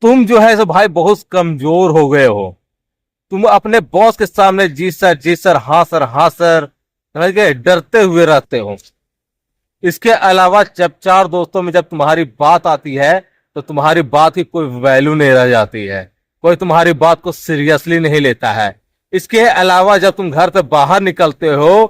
तुम जो है सो भाई बहुत कमजोर हो गए हो। तुम अपने बॉस के सामने जी सर हाँ सर हाँ सर समझ गए डरते हुए रहते हो। इसके अलावा जब चार दोस्तों में जब तुम्हारी बात आती है तो तुम्हारी बात की कोई वैल्यू नहीं रह जाती है, कोई तुम्हारी बात को सीरियसली नहीं लेता है। इसके अलावा जब तुम घर से बाहर निकलते हो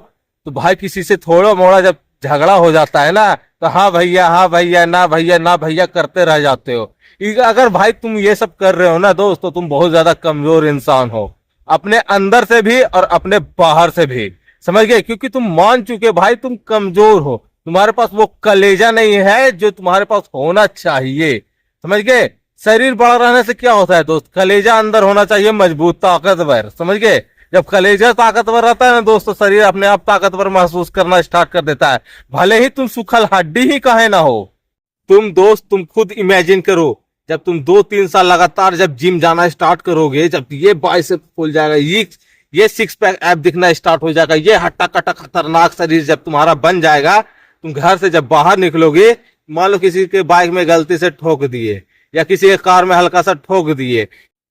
तो भाई किसी से थोड़ा मोड़ा जब झगड़ा हो जाता है ना तो हाँ भैया ना भैया करते रह जाते हो। अगर भाई तुम ये सब कर रहे हो ना दोस्त तो तुम बहुत ज्यादा कमजोर इंसान हो, अपने अंदर से भी और अपने बाहर से भी, समझ गए? क्योंकि तुम मान चुके भाई तुम कमजोर हो, तुम्हारे पास वो कलेजा नहीं है जो तुम्हारे पास होना चाहिए, समझ गए? शरीर बड़ा रहने से क्या होता है दोस्त, कलेजा अंदर होना चाहिए मजबूत ताकतवर, समझ गए? जब कलेजा ताकतवर रहता है ना दोस्त तो शरीर अपने आप ताकतवर महसूस करना स्टार्ट कर देता है, भले ही तुम सुखल हड्डी ही काहे ना हो। तुम दोस्त तुम खुद इमेजिन करो, जब तुम 2-3 साल लगातार जब जिम जाना स्टार्ट करोगे, जब ये बाइसेप फूल जाएगा, ये सिक्स पैक ऐप दिखना स्टार्ट हो जाएगा, ये हट्टा कट्टा खतरनाक शरीर जब तुम्हारा बन जाएगा, तुम घर से जब बाहर निकलोगे, मान लो किसी के बाइक में गलती से ठोक दिए या किसी के कार में हल्का सा ठोक दिए,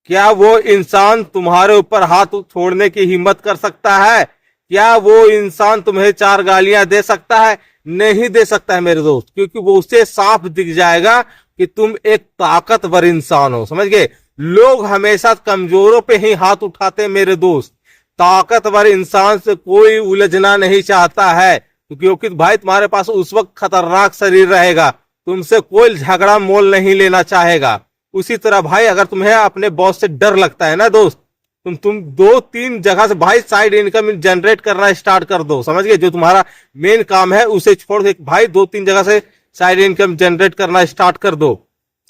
क्या वो इंसान तुम्हारे ऊपर हाथ छोड़ने की हिम्मत कर सकता है? क्या वो इंसान तुम्हें 4 गालियां दे सकता है? नहीं दे सकता है मेरे दोस्त, क्योंकि वो उसे साफ दिख जाएगा कि तुम एक ताकतवर इंसान हो, समझ गए? लोग हमेशा कमजोरों पे ही हाथ उठाते मेरे दोस्त, ताकतवर इंसान से कोई उलझना नहीं चाहता है, क्योंकि भाई तुम्हारे पास उस वक्त खतरनाक शरीर रहेगा, तुमसे कोई झगड़ा मोल नहीं लेना चाहेगा। उसी तरह भाई अगर तुम्हें अपने बॉस से डर लगता है ना दोस्त, तुम 2-3 जगह से भाई साइड इनकम जनरेट करना स्टार्ट कर दो, समझ गए? जो तुम्हारा मेन काम है उसे छोड़ के भाई 2-3 जगह से साइड इनकम जनरेट करना स्टार्ट कर दो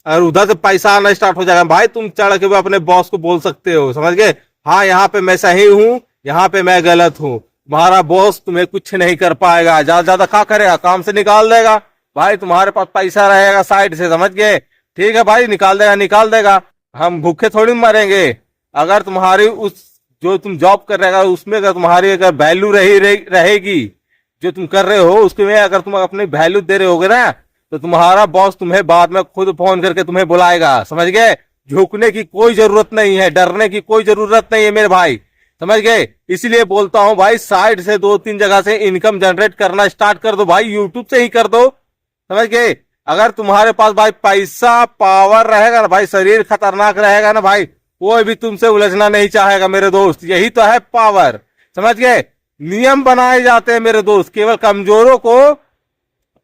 और उधर से पैसा आना स्टार्ट हो जाएगा। भाई तुम चढ़ के अपने बॉस को बोल सकते हो, समझ गए? हाँ यहाँ पे मैं सही हूँ, यहाँ पे मैं गलत हूँ, तुम्हारा बॉस तुम्हें कुछ नहीं कर पाएगा, ज्यादा ज्यादा क्या करेगा, काम से निकाल देगा। भाई तुम्हारे पास पैसा रहेगा साइड से, समझ गए? ठीक है भाई, निकाल देगा, हम भूखे थोड़ी मरेंगे। अगर तुम्हारी उस जो तुम जॉब कर रहे हो उसमें अगर तुम्हारी अगर वैल्यू रहेगी जो तुम कर रहे हो उसमें अगर तुम अपनी वैल्यू दे रहे होगे ना तो तुम्हारा बॉस तुम्हें बाद में खुद फोन करके तुम्हें बुलाएगा, समझ गए? झुकने की कोई जरूरत नहीं है, डरने की कोई जरूरत नहीं है मेरे भाई, समझ गए? इसलिए बोलता हूं भाई साइड से 2-3 जगह से इनकम जनरेट करना स्टार्ट कर दो भाई, यूट्यूब से ही कर दो, समझ गए? अगर तुम्हारे पास भाई पैसा पावर रहेगा ना भाई, शरीर खतरनाक रहेगा ना भाई, कोई भी तुमसे उलझना नहीं चाहेगा मेरे दोस्त, यही तो है पावर, समझ गए? नियम बनाए जाते हैं मेरे दोस्त केवल कमजोरों को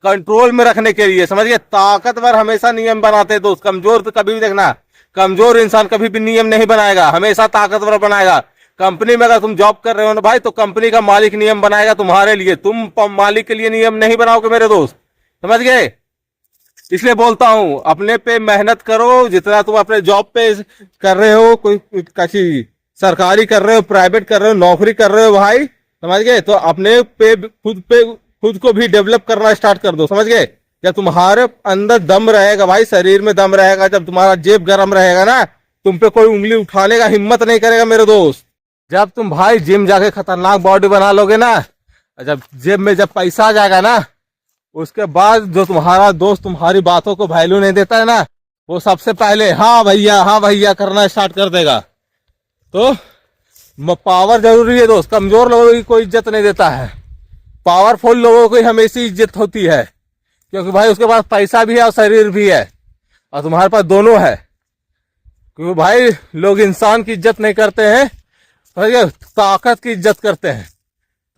कंट्रोल में रखने के लिए, समझ गए? ताकतवर हमेशा नियम बनाते हैं दोस्त, कमजोर तो कभी भी देखना, कमजोर इंसान कभी भी नियम नहीं बनाएगा, हमेशा ताकतवर बनाएगा। कंपनी में अगर तुम जॉब कर रहे हो ना भाई तो कंपनी का मालिक नियम बनाएगा तुम्हारे लिए, तुम मालिक के लिए नियम नहीं बनाओगे मेरे दोस्त, समझ गए? इसलिए बोलता हूं अपने पे मेहनत करो, जितना तुम अपने जॉब पे कर रहे हो, कोई किसी सरकारी कर रहे हो, प्राइवेट कर रहे हो, नौकरी कर रहे हो भाई, समझ गए? तो अपने पे खुद को भी डेवलप करना स्टार्ट कर दो, समझ गए? जब तुम्हारे अंदर दम रहेगा भाई, शरीर में दम रहेगा, जब तुम्हारा जेब गर्म रहेगा ना, तुम पे कोई उंगली उठाने का हिम्मत नहीं करेगा मेरे दोस्त। जब तुम भाई जिम जाके खतरनाक बॉडी बना लोगे ना, जब जेब में जब पैसा आ जाएगा ना, उसके बाद जो तुम्हारा दोस्त तुम्हारी बातों को वैल्यू नहीं देता है ना, वो सबसे पहले हाँ भैया करना स्टार्ट कर देगा। तो पावर जरूरी है दोस्त, कमजोर लोगों की कोई इज्जत नहीं देता है, पावरफुल लोगों की हमेशा इज्जत होती है, क्योंकि भाई उसके पास पैसा भी है और शरीर भी है, और तुम्हारे पास दोनों है। क्योंकि भाई लोग इंसान की इज्जत नहीं करते हैं, ताकत की इज्जत करते हैं।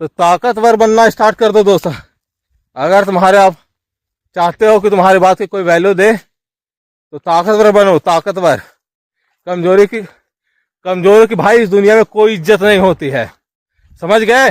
तो ताकतवर बनना स्टार्ट कर दो दोस्त। अगर तुम्हारे आप चाहते हो कि तुम्हारी बात की कोई वैल्यू दे तो ताकतवर बनो, ताकतवर। कमजोरी की भाई इस दुनिया में कोई इज्जत नहीं होती है, समझ गए?